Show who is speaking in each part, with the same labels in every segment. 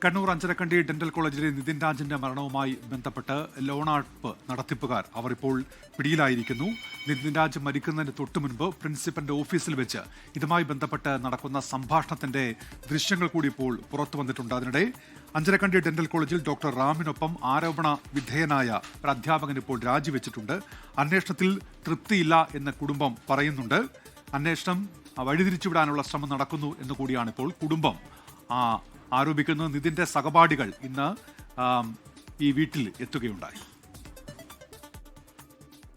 Speaker 1: Kannur Anjarakandy dental കോളേജിലെ നിതിൻ രാജിന്റെ മരണവുമായി ബന്ധപ്പെട്ട് ലോണാപ്പ് നടത്തിപ്പുകാർ അവർ ഇപ്പോൾ പിടിയിലായിരിക്കുന്നു. നിതിൻ രാജ് മരിക്കുന്നതിന് തൊട്ടുമുൻപ് പ്രിൻസിപ്പലിന്റെ ഓഫീസിൽ വെച്ച് ഇതുമായി ബന്ധപ്പെട്ട് നടക്കുന്ന സംഭാഷണത്തിന്റെ ദൃശ്യങ്ങൾ കൂടി ഇപ്പോൾ പുറത്തു വന്നിട്ടുണ്ട്. അതിനിടെ അഞ്ചരക്കണ്ടി ഡെന്റൽ കോളേജിൽ ഡോക്ടർ റാമിനൊപ്പം ആരോപണ വിധേയനായ ഒരു അധ്യാപകൻ ഇപ്പോൾ രാജിവെച്ചിട്ടുണ്ട്. അന്വേഷണത്തിൽ തൃപ്തിയില്ല എന്ന് കുടുംബം പറയുന്നുണ്ട്. അന്വേഷണം വഴിതിരിച്ചുവിടാനുള്ള ശ്രമം നടക്കുന്നു എന്ന് കൂടിയാണ് ഇപ്പോൾ കുടുംബം ആരോപിക്കുന്നത്. നിതിന്റെ സഹപാഠികൾ ഇന്ന് ഈ വീട്ടിൽ എത്തുകയുണ്ടായി.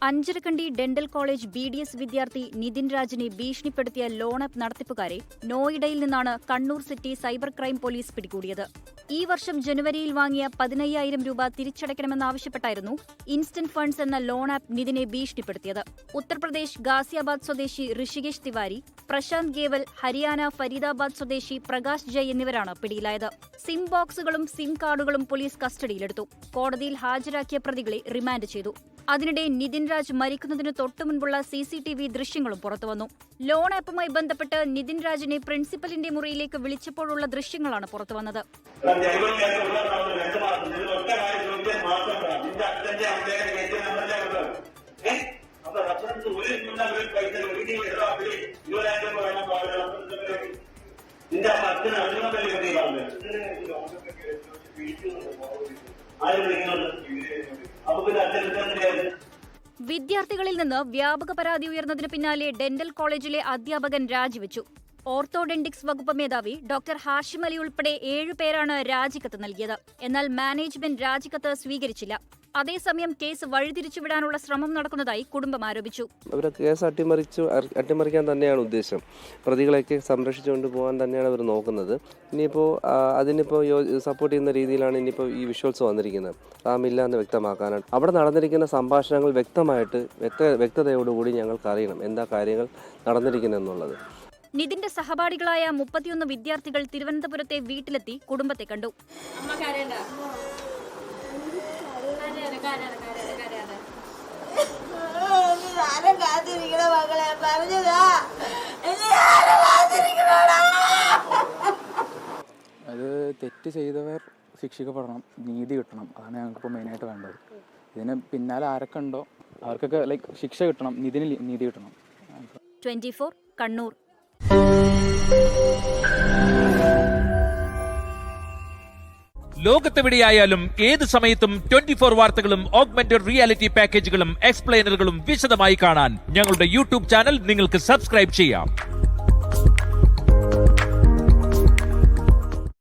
Speaker 2: അഞ്ചരക്കണ്ടി ഡെന്റൽ കോളേജ് BDS വിദ്യാർത്ഥി നിതിൻ രാജിനെ ഭീഷണിപ്പെടുത്തിയ ലോൺ ആപ്പ് നടത്തിപ്പുകാരെ നോയിഡയിൽ നിന്നാണ് Kannur city cyber crime police പിടികൂടിയത്. ഈ വർഷം ജനുവരിയിൽ വാങ്ങിയ 15,000 രൂപ തിരിച്ചടയ്ക്കണമെന്നാവശ്യപ്പെട്ടായിരുന്നു ഇൻസ്റ്റന്റ് ഫണ്ട്സ് എന്ന ലോൺ ആപ്പ് നിതിനെ ഭീഷണിപ്പെടുത്തിയത്. ഉത്തർപ്രദേശ് ഗാസിയാബാദ് സ്വദേശി ഋഷികേഷ് തിവാരി, പ്രശാന്ത് ഗേവൽ, ഹരിയാന ഫരീദാബാദ് സ്വദേശി പ്രകാശ് ജയ് എന്നിവരാണ് പിടിയിലായത്. സിം ബോക്സുകളും സിം കാർഡുകളും പോലീസ് കസ്റ്റഡിയിലെടുത്തു. കോടതിയിൽ ഹാജരാക്കിയ പ്രതികളെ റിമാൻഡ് ചെയ്തു. അതിനിടെ നിതിൻ രാജ് മരിക്കുന്നതിന് തൊട്ടുമുൻപുള്ള CCTV ദൃശ്യങ്ങളും പുറത്തുവന്നു. ലോൺ ആപ്പുമായി ബന്ധപ്പെട്ട് നിതിൻ രാജിനെ പ്രിൻസിപ്പലിന്റെ മുറിയിലേക്ക് വിളിച്ചപ്പോഴുള്ള ദൃശ്യങ്ങളാണ് പുറത്തുവന്നത്. വിദ്യാർത്ഥികളിൽ നിന്ന് വ്യാപക പരാതി ഉയർന്നതിന് പിന്നാലെ ഡെന്റൽ കോളേജിലെ അധ്യാപകൻ രാജിവെച്ചു. ഓർത്തോഡെന്റിക്സ് വകുപ്പ് മേധാവി ഡോക്ടർ ഹാഷിം അലി ഉൾപ്പെടെ 7 പേരാണ് രാജിക്കത്ത് നൽകിയത്. എന്നാൽ മാനേജ്മെന്റ് രാജിക്കത്ത് സ്വീകരിച്ചില്ല. അതേസമയം കേസ് വഴിതിരിച്ചുവിടാനുള്ള ശ്രമം നടക്കുന്നതായി കുടുംബം ആരോപിച്ചു.
Speaker 3: അവർ കേസ് അട്ടിമറിക്കാൻ തന്നെയാണ് ഉദ്ദേശം. പ്രതികളെയൊക്കെ സംരക്ഷിച്ചുകൊണ്ട് പോകാൻ തന്നെയാണ് അവർ നോക്കുന്നത്. ഇനിയിപ്പോൾ അതിനിപ്പോൾ സപ്പോർട്ട് ചെയ്യുന്ന രീതിയിലാണ് ഇനിയിപ്പോൾ ഈ വിഷ്വൽസ് വന്നിരിക്കുന്നത്. റാമില്ല എന്ന് വ്യക്തമാക്കാനാണ്. അവിടെ നടന്നിരിക്കുന്ന സംഭാഷണങ്ങൾ വ്യക്തതയോടുകൂടി ഞങ്ങൾക്ക് അറിയണം എന്താ കാര്യങ്ങൾ നടന്നിരിക്കുന്നതെന്നുള്ളത്.
Speaker 2: നിതിന്റെ സഹപാഠികളായ 31 വിദ്യാർത്ഥികൾ തിരുവനന്തപുരത്തെ വീട്ടിലെത്തി കുടുംബത്തെ കണ്ടു.
Speaker 4: അത് തെറ്റ് ചെയ്തവർ ശിക്ഷിക്കപ്പെടണം, നീതി കിട്ടണം. അതാണ് ഞങ്ങൾക്കിപ്പോൾ മെയിനായിട്ട് വേണ്ടത്. ഇതിന് പിന്നാലെ ആരൊക്കെ ഉണ്ടോ അവർക്കൊക്കെ ശിക്ഷ കിട്ടണം, നീതി കിട്ടണം.
Speaker 2: 24 കണ്ണൂർ.
Speaker 5: ലോകത്തെവിടെയായാലും ഏത് സമയത്തും 24 വാർത്തകളും ഓഗ്മെന്റഡ് റിയാലിറ്റി പാക്കേജുകളും എക്സ്പ്ലെയിനറുകളും വിശദമായി കാണാൻ ഞങ്ങളുടെ YouTube ചാനൽ നിങ്ങൾക്ക് സബ്സ്ക്രൈബ് ചെയ്യാം.